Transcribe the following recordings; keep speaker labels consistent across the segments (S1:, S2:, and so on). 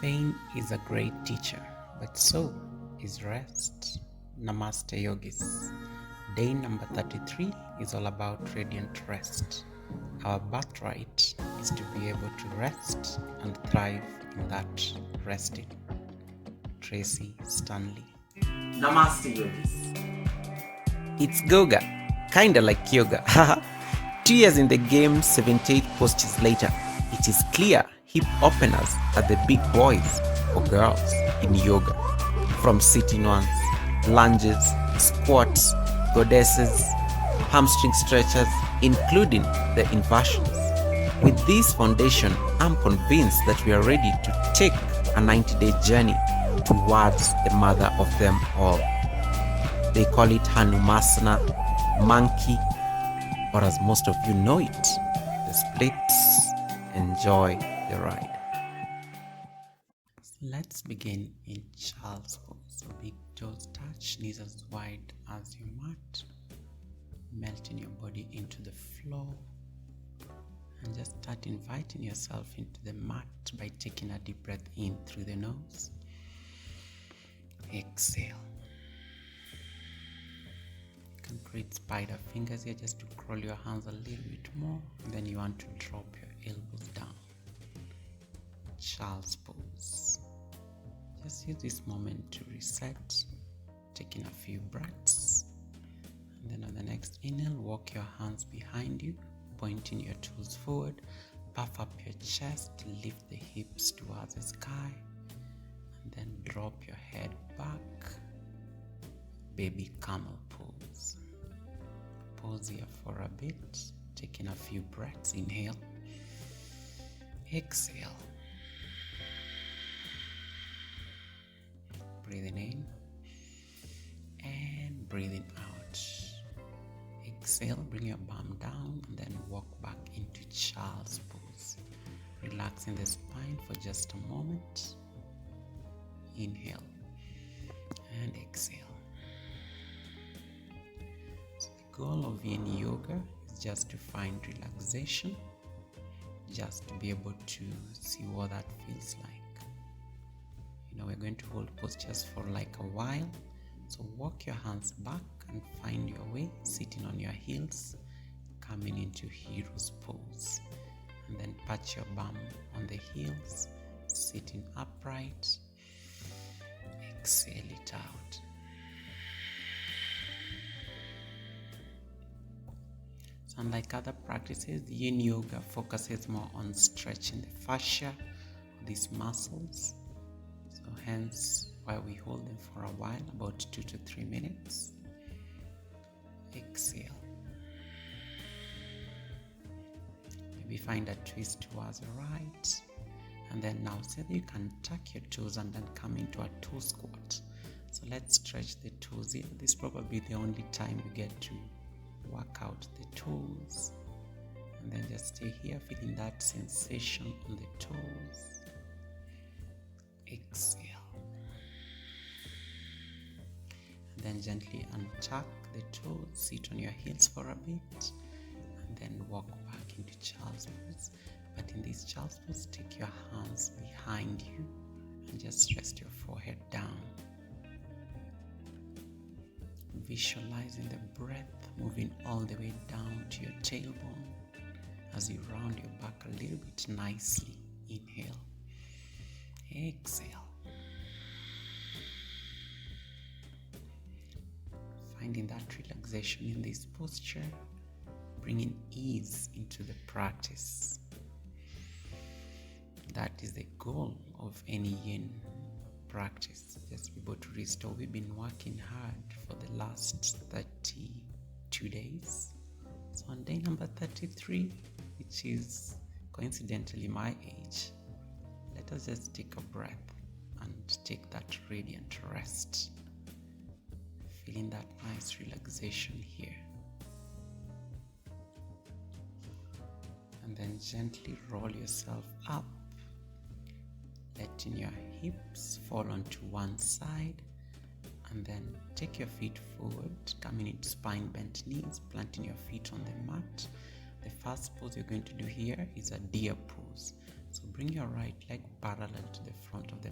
S1: Pain is a great teacher, but so is rest. Namaste Yogis. Day number 33 is all about radiant rest. Our birthright is to be able to rest and thrive in that resting. Tracy Stanley.
S2: Namaste Yogis.
S1: It's Goga, kinda like yoga. 2 years in the game, 78 postures later, it is clear hip openers are the big boys or girls in yoga. From sitting ones, lunges, squats, goddesses, hamstring stretchers, including the inversions. With this foundation, I'm convinced that we are ready to take a 90-day journey towards the mother of them all. They call it hanumanasana, monkey, or as most of you know it, the splits. Enjoy the ride. Let's begin in child's pose. So big toes touch, knees as wide as your mat. Melting your body into the floor. And just start inviting yourself into the mat by taking a deep breath in through the nose. Exhale. You can create spider fingers here just to crawl your hands a little bit more. And then you want to drop your elbows down. Child's pose. Just use this moment to reset, taking a few breaths. And then on the next inhale, walk your hands behind you, pointing your toes forward, puff up your chest, lift the hips towards the sky, and then drop your head back. Baby camel pose. Pause here for a bit, taking a few breaths. Inhale, exhale. Breathing in and breathing out. Exhale, bring your bum down and then walk back into child's pose. Relaxing the spine for just a moment. Inhale and exhale. So the goal of yin yoga is just to find relaxation, just to be able to see what that feels like. We're going to hold postures for like a while. So walk your hands back and find your way, sitting on your heels, coming into hero's pose. And then pat your bum on the heels, sitting upright. Exhale it out. So unlike other practices, yin yoga focuses more on stretching the fascia, these muscles. So hence why we hold them for a while, about 2 to 3 minutes. Exhale. Maybe find a twist towards the right. And then now so that you can tuck your toes and then come into a toe squat. So let's stretch the toes here. This is probably the only time you get to work out the toes. And then just stay here, feeling that sensation on the toes. Exhale. And then gently untuck the toes, sit on your heels for a bit, and then walk back into child's pose. But in this child's pose, take your hands behind you and just rest your forehead down. Visualizing the breath moving all the way down to your tailbone as you round your back a little bit nicely. Inhale. Exhale. Finding that relaxation in this posture, bringing ease into the practice. That is the goal of any yin practice, just be able to restore. We've been working hard for the last 32 days. So on day number 33, which is coincidentally my age, let us just take a breath and take that radiant rest. Feeling that nice relaxation here. And then gently roll yourself up, letting your hips fall onto one side. And then take your feet forward, coming into spine bent knees, planting your feet on the mat. The first pose you're going to do here is a deer pose. So bring your right leg parallel to the front of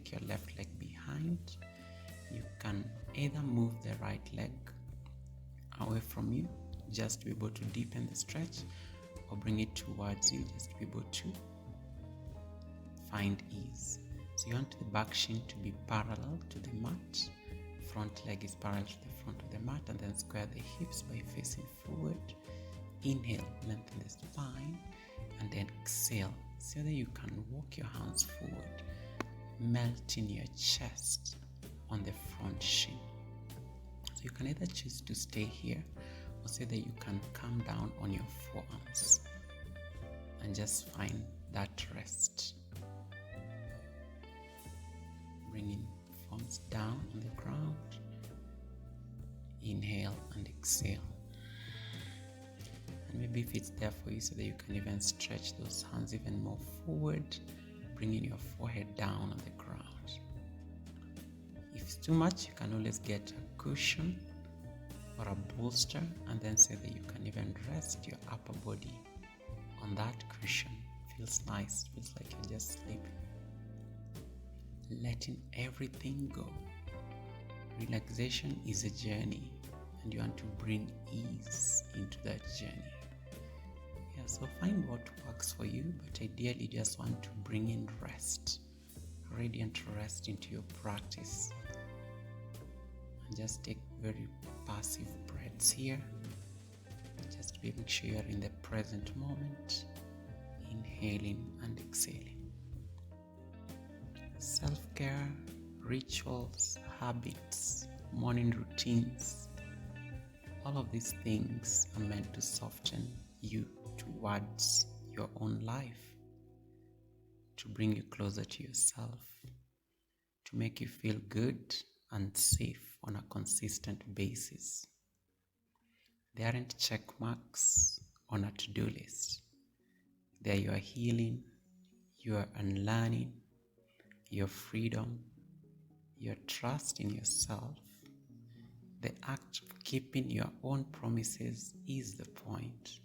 S1: take your left leg behind. You can either move the right leg away from you, just to be able to deepen the stretch, or bring it towards you, just to be able to find ease. So you want the back shin to be parallel to the mat. Front leg is parallel to the front of the mat, and then square the hips by facing forward. Inhale, lengthen the spine, and then exhale so that you can walk your hands forward, melting your chest on the front shin. So you can either choose to stay here, or say that you can come down on your forearms and just find that rest. Bringing palms down on the ground. Inhale and exhale. And maybe if it's there for you, so that you can even stretch those hands even more forward, bringing your forehead down on the ground. If it's too much, you can always get a cushion or a bolster, and then say that you can even rest your upper body on that cushion. Feels nice, feels like you're just sleeping. Letting everything go. Relaxation is a journey, and you want to bring ease into that journey. Yeah, so find what works for you, but ideally you just want to bring in rest, radiant rest into your practice. And just take very passive breaths here, just to be making sure you're in the present moment, inhaling and exhaling. Self-care, rituals, habits, morning routines, all of these things are meant to soften you towards your own life, to bring you closer to yourself, to make you feel good and safe on a consistent basis. They aren't check marks on a to-do list. They are your healing, your unlearning, your freedom, your trust in yourself. The act of keeping your own promises is the point.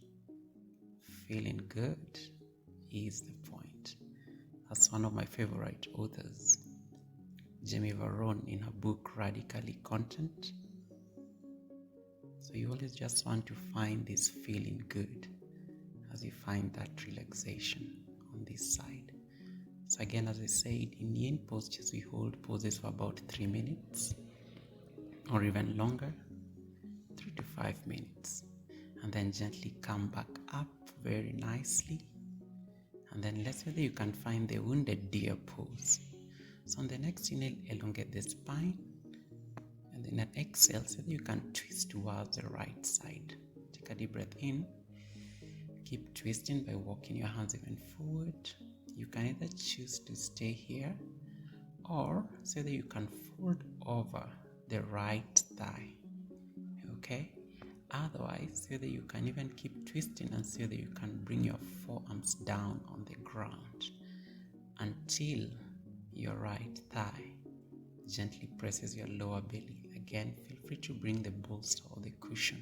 S1: Feeling good is the point. That's one of my favorite authors, Jamie Varone, in her book Radically Content. So you always just want to find this feeling good as you find that relaxation on this side. So again, as I said, in yin postures, we hold poses for about 3 minutes or even longer, 3 to 5 minutes, and then gently come back up very nicely. And then let's say that you can find the wounded deer pose. So on the next inhale, elongate the spine, and then at exhale, so that you can twist towards the right side. Take a deep breath in. Keep twisting by walking your hands even forward. You can either choose to stay here, or say that you can fold over the right thigh. Okay? Otherwise, say that you can even keep twisting and say that you can bring your forearms down on the ground until your right thigh gently presses your lower belly. Again, feel free to bring the bolster or the cushion,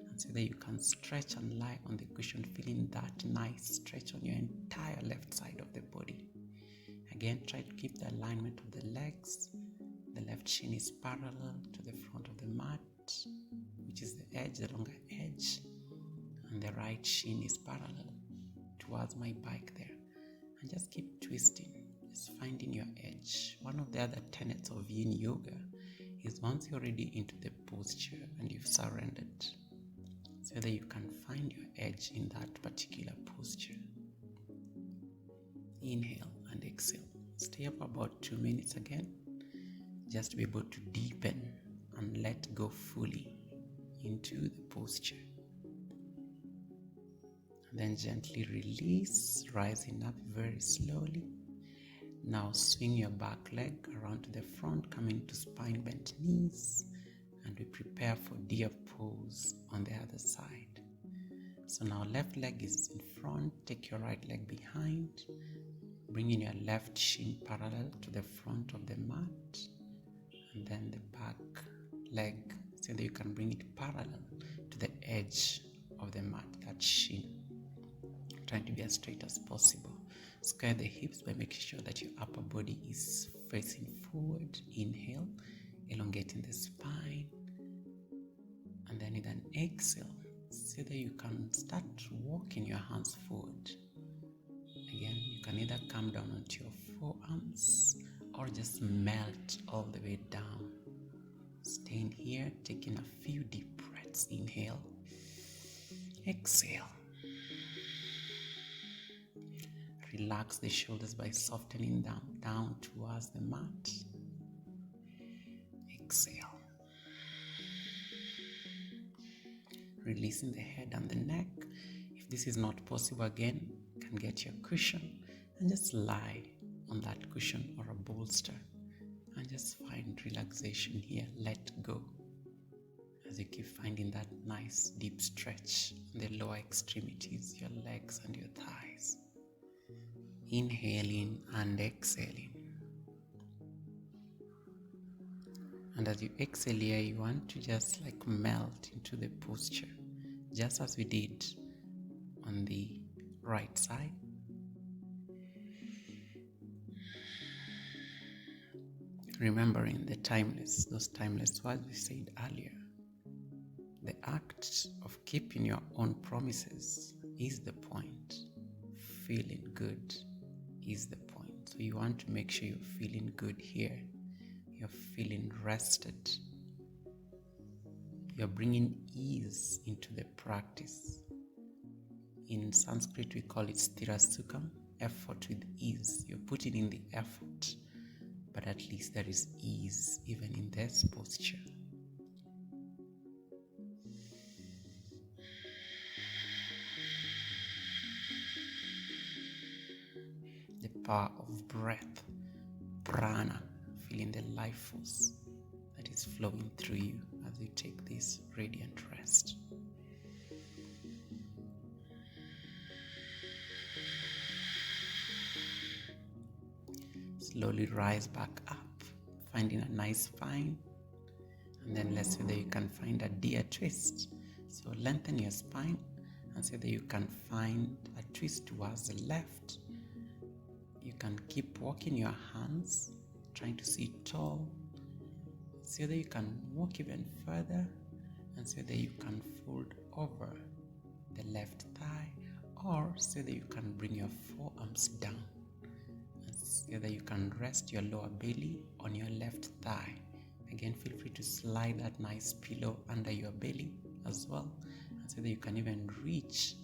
S1: and so that you can stretch and lie on the cushion, feeling that nice stretch on your entire left side of the body. Again, try to keep the alignment of the legs. The left shin is parallel to the front of the mat, which is the edge, the longer edge, and the right shin is parallel towards my bike there. And just keep twisting, just finding your edge. One of the other tenets of yin yoga is once you're already into the posture and you've surrendered, so that you can find your edge in that particular posture. Inhale and exhale. Stay up about 2 minutes again, just to be able to deepen and let go fully into the posture. And then gently release, rising up very slowly. Now swing your back leg around to the front, coming to spine bent knees, and we prepare for deer pose on the other side. So now left leg is in front, take your right leg behind, bringing your left shin parallel to the front of the mat, and then the back leg, so that you can bring it parallel to the edge of the mat, that shin, trying to be as straight as possible. Square the hips by making sure that your upper body is facing forward. Inhale, elongating the spine. And then with an exhale, so that you can start walking your hands forward. Again, you can either come down onto your forearms or just melt all the way down. Staying here, taking a few deep breaths. Inhale, exhale. Relax the shoulders by softening them down towards the mat. Exhale. Releasing the head and the neck. If this is not possible, again, you can get your cushion and just lie on that cushion or a bolster and just find relaxation here. Let go as you keep finding that nice deep stretch in the lower extremities, your legs and your thighs. Inhaling and exhaling. And as you exhale here, you want to just melt into the posture, just as we did on the right side. Remembering those timeless words we said earlier. The act of keeping your own promises is the point. Feeling good is the point. So you want to make sure you're feeling good here. You're feeling rested. You're bringing ease into the practice. In Sanskrit, we call it sthira sukham, effort with ease. You're putting in the effort, but at least there is ease even in this posture. The power of breath, prana, feeling the life force that is flowing through you as you take this radiant rest. Slowly rise back up, finding a nice spine, and then let's say that you can find a deer twist. So lengthen your spine and say that you can find a twist towards the left. You can keep walking your hands, trying to sit tall, so that you can walk even further, and so that you can fold over the left thigh, or so that you can bring your forearms down, and so that you can rest your lower belly on your left thigh. Again, feel free to slide that nice pillow under your belly as well, and so that you can even reach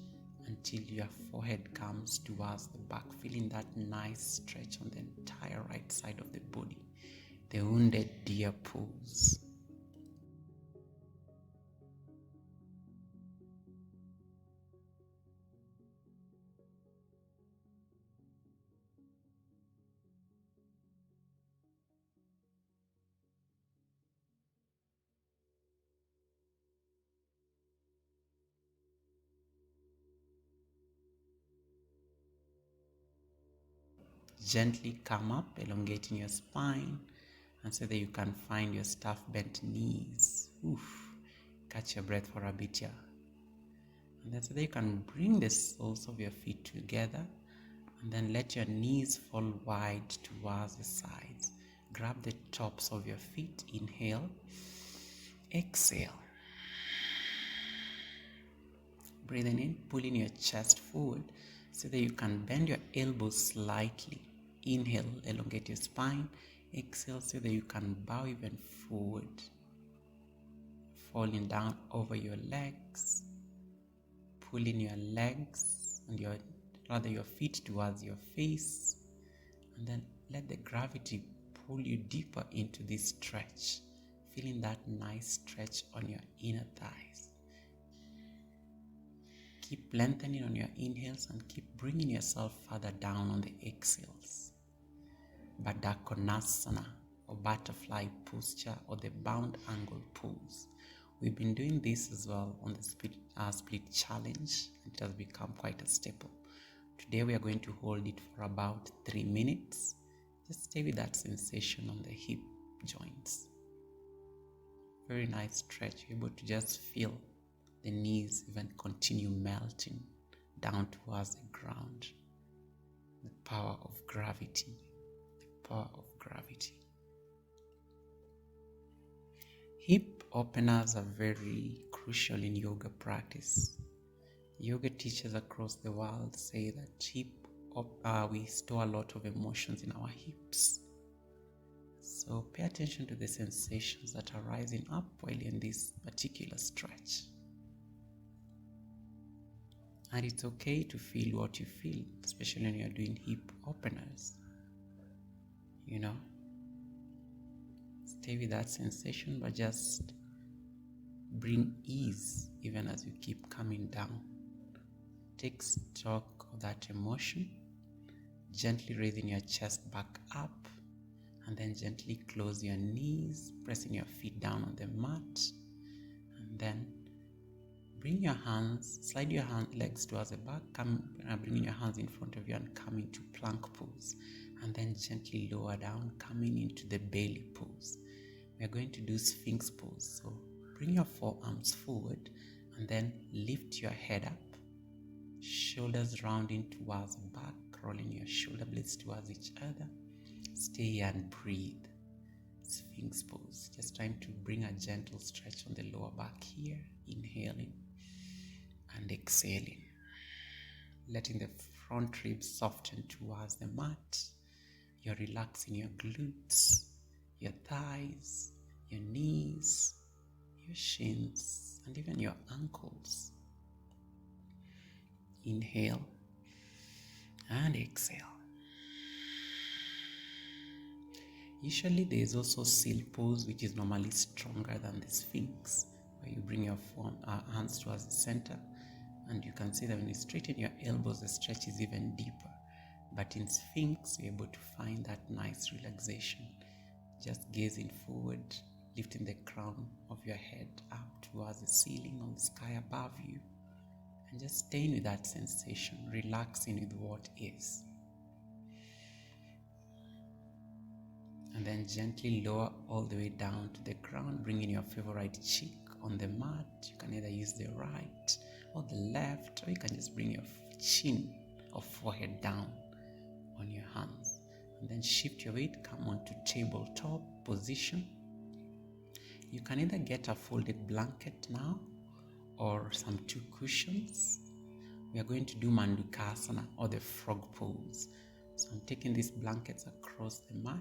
S1: until your forehead comes towards the back, feeling that nice stretch on the entire right side of the body, the wounded deer pose. Gently come up, elongating your spine, and so that you can find your staff bent knees. Catch your breath for a bit here. And then so that you can bring the soles of your feet together, and then let your knees fall wide towards the sides. Grab the tops of your feet. Inhale, exhale. Breathing in, pulling your chest forward so that you can bend your elbows slightly. Inhale, elongate your spine. Exhale so that you can bow even forward, falling down over your legs, pulling your legs and your feet towards your face, and then let the gravity pull you deeper into this stretch, feeling that nice stretch on your inner thighs. Keep lengthening on your inhales and keep bringing yourself further down on the exhales. Konasana, or butterfly posture, or the bound angle pose. We've been doing this as well on the split challenge, and it has become quite a staple. Today we are going to hold it for about 3 minutes. Just stay with that sensation on the hip joints. Very nice stretch. You're able to just feel the knees even continue melting down towards the ground. The power of gravity. The power of gravity. Hip openers are very crucial in yoga practice. Yoga teachers across the world say that we store a lot of emotions in our hips. So pay attention to the sensations that are rising up while in this particular stretch. And it's okay to feel what you feel, especially when you're doing hip openers. Stay with that sensation, but just bring ease even as you keep coming down. Take stock of that emotion, gently raising your chest back up, and then gently close your knees, pressing your feet down on the mat, and then slide your legs towards the back, bringing your hands in front of you and come into plank pose, and then gently lower down, coming into the belly pose. We are going to do Sphinx pose, so bring your forearms forward and then lift your head up, shoulders rounding towards back, rolling your shoulder blades towards each other. Stay here and breathe. Sphinx pose. Just trying to bring a gentle stretch on the lower back here. Inhaling and exhaling. Letting the front ribs soften towards the mat. You're relaxing your glutes, your thighs, your knees, your shins, and even your ankles. Inhale and exhale. Usually there is also seal pose, which is normally stronger than the Sphinx, where you bring your hands towards the center, and you can see that when you straighten your elbows, the stretch is even deeper. But in Sphinx, you're able to find that nice relaxation, just gazing forward, lifting the crown of your head up towards the ceiling or the sky above you, and just staying with that sensation, relaxing with what is. And then gently lower all the way down to the ground, bringing your favorite cheek on the mat. You can either use the right or the left, or you can just bring your chin or forehead down on your hands. And then shift your weight, come onto tabletop position. You can either get a folded blanket now or some 2 cushions. We are going to do Mandukasana, or the frog pose. So I'm taking these blankets across the mat.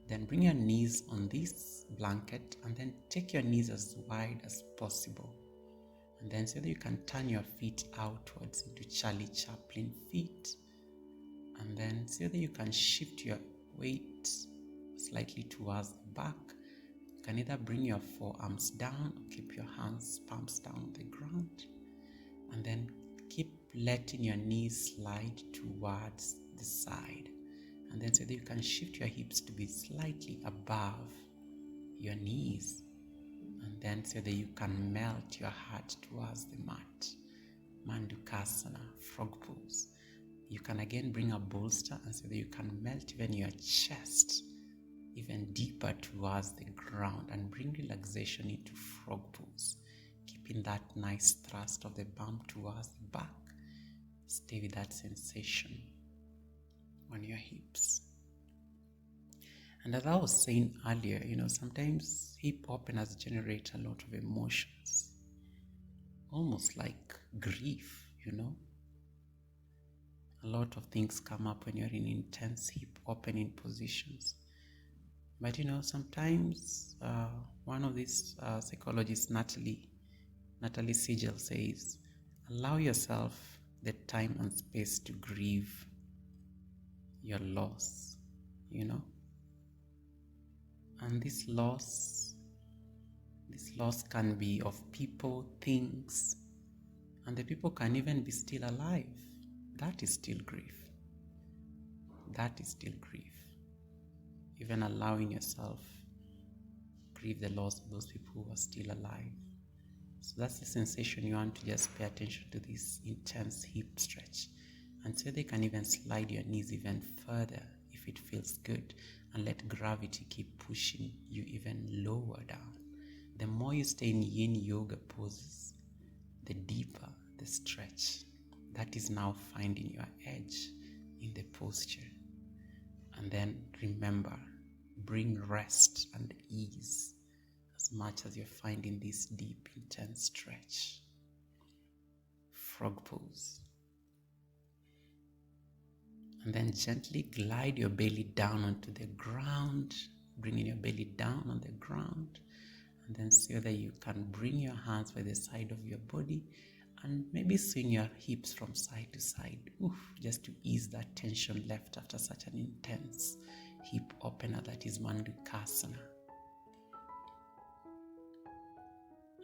S1: Then bring your knees on this blanket and then take your knees as wide as possible. And then so that you can turn your feet outwards into Charlie Chaplin feet. And then so that you can shift your weight slightly towards the back. You can either bring your forearms down or keep your palms down on the ground. And then keep letting your knees slide towards the side. And then so that you can shift your hips to be slightly above your knees. And then so that you can melt your heart towards the mat. Mandukasana, frog pose. You can again bring a bolster and so that you can melt even your chest even deeper towards the ground and bring relaxation into frog pose. Keeping that nice thrust of the bum towards the back. Stay with that sensation on your hips. And as I was saying earlier, sometimes hip openers generate a lot of emotions, almost like grief, A lot of things come up when you're in intense hip opening positions. But sometimes one of these psychologists, Natalie Sigel, says, allow yourself the time and space to grieve your loss, And this loss can be of people, things, and the people can even be still alive. That is still grief. That is still grief. Even allowing yourself grieve the loss of those people who are still alive. So that's the sensation you want to just pay attention to, this intense hip stretch. And so they can even slide your knees even further if it feels good, and let gravity keep pushing you even lower down. The more you stay in yin yoga poses, the deeper the stretch. That is now finding your edge in the posture. And then remember, bring rest and ease as as much as you're finding this deep, intense stretch. Frog pose. And then gently glide your belly down onto the ground, bringing your belly down on the ground. And then so that you can bring your hands by the side of your body and maybe swing your hips from side to side, just to ease that tension left after such an intense hip opener that is Mandukasana.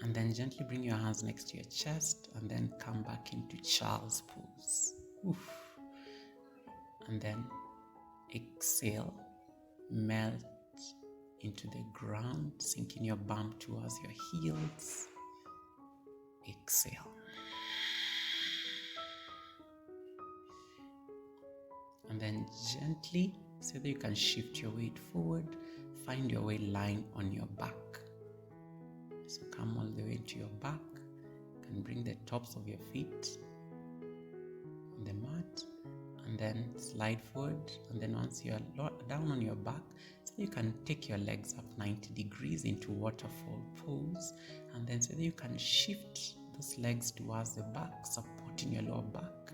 S1: And then gently bring your hands next to your chest and then come back into child's pose. And then exhale, melt into the ground, sinking your bum towards your heels. Exhale. And then gently, so that you can shift your weight forward, find your way lying on your back. So come all the way into your back. You can bring the tops of your feet on the mat and then slide forward. And then once you're down on your back, so you can take your legs up 90 degrees into waterfall pose. And then so that you can shift those legs towards the back, supporting your lower back,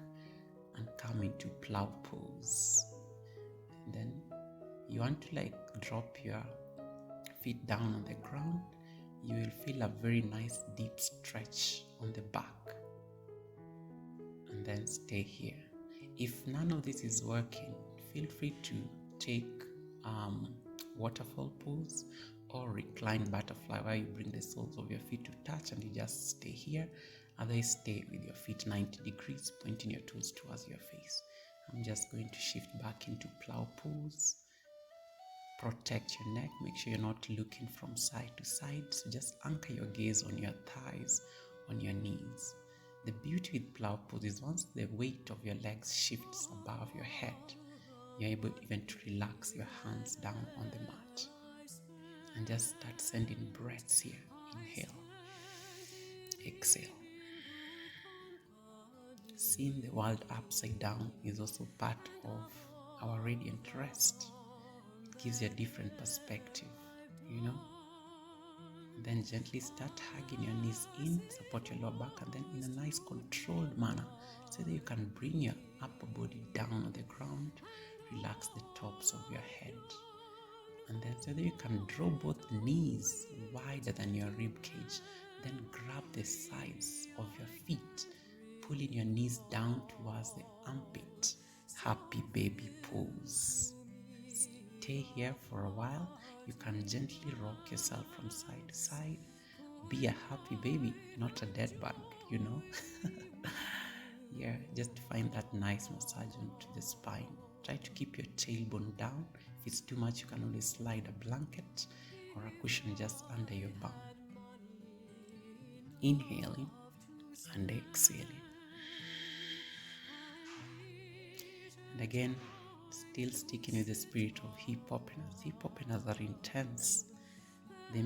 S1: and come into plow pose. And then you want to drop your feet down on the ground. You will feel a very nice deep stretch on the back. And then stay here. If none of this is working, feel free to take waterfall pose or recline butterfly, where you bring the soles of your feet to touch and you just stay here. Otherwise, stay with your feet 90 degrees, pointing your toes towards your face. I'm just going to shift back into plow pose. Protect your neck. Make sure you're not looking from side to side. So just anchor your gaze on your thighs, on your knees. The beauty with plow pose is once the weight of your legs shifts above your head, you're able even to relax your hands down on the mat. And just start sending breaths here. Inhale. Exhale. Seeing the world upside down is also part of our radiant rest. It gives you a different perspective, Then gently start hugging your knees in, support your lower back, and then in a nice controlled manner, so that you can bring your upper body down on the ground, relax the tops of your head. And then so that you can draw both knees wider than your rib cage, then grab the sides of your feet, pulling your knees down towards the armpit. Happy baby pose. Stay here for a while. You can gently rock yourself from side to side. Be a happy baby, not a dead bug, Yeah, just find that nice massage onto the spine. Try to keep your tailbone down. If it's too much, you can always slide a blanket or a cushion just under your bum. Inhaling and exhaling. And again, still sticking with the spirit of hip openers. Hip openers are intense. They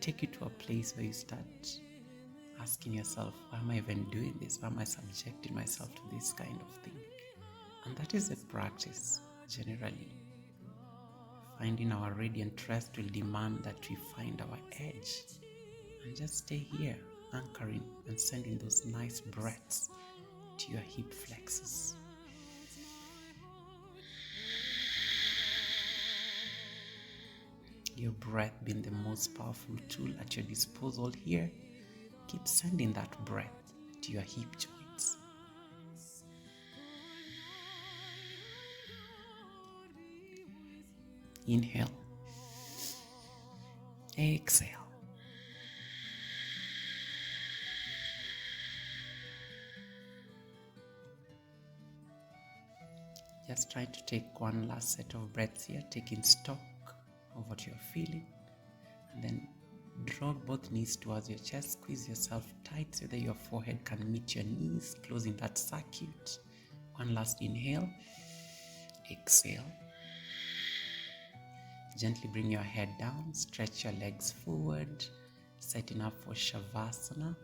S1: take you to a place where you start asking yourself, why am I even doing this? Why am I subjecting myself to this kind of thing? And that is a practice, generally. Finding our radiant rest will demand that we find our edge. And just stay here, anchoring and sending those nice breaths to your hip flexors. Your breath being the most powerful tool at your disposal here. Keep sending that breath to your hip joints. Inhale. Exhale. Just try to take one last set of breaths here, taking stock of what you're feeling. And then draw both knees towards your chest, squeeze yourself tight so that your forehead can meet your knees, closing that circuit. One last inhale. Exhale. Gently bring your head down, stretch your legs forward, setting up for Shavasana.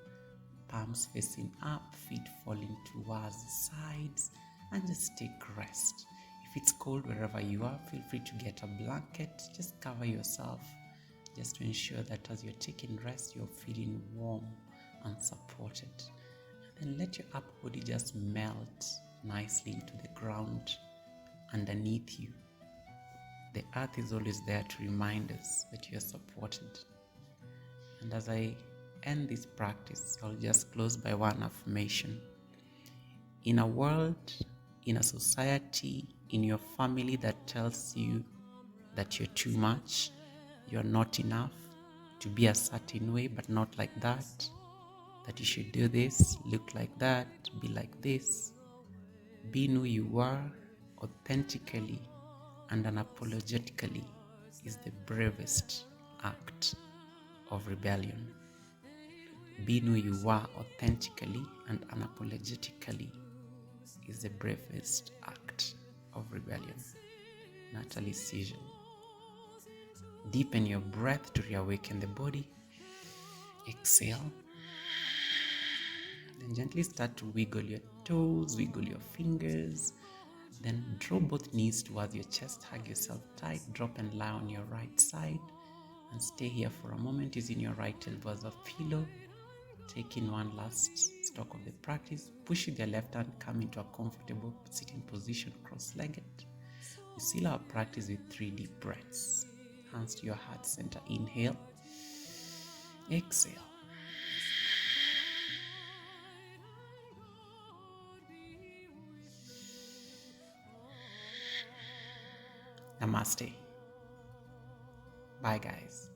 S1: Palms facing up, feet falling towards the sides, and just take rest. If it's cold wherever you are, feel free to get a blanket. Just cover yourself just to ensure that as you're taking rest, you're feeling warm and supported. And then let your upper body just melt nicely into the ground underneath you. The earth is always there to remind us that you're supported. And as I end this practice, I'll just close by one affirmation. In a world, in a society, in your family that tells you that you're too much, you're not enough, to be a certain way but not like that you should do this, look like that, be like this, being who you are authentically and unapologetically is the bravest act of rebellion. Being who you are authentically and unapologetically is the bravest act of rebellion. Natalie Season. Deepen your breath to reawaken the body. Exhale. Then gently start to wiggle your toes, wiggle your fingers. Then draw both knees towards your chest, hug yourself tight, drop and lie on your right side. And stay here for a moment using your right elbow as a pillow. Taking one last stock of the practice. Push with your left hand, come into a comfortable sitting position, cross-legged. We seal our practice with 3 deep breaths. Hands to your heart center. Inhale. Exhale. Namaste. Bye, guys.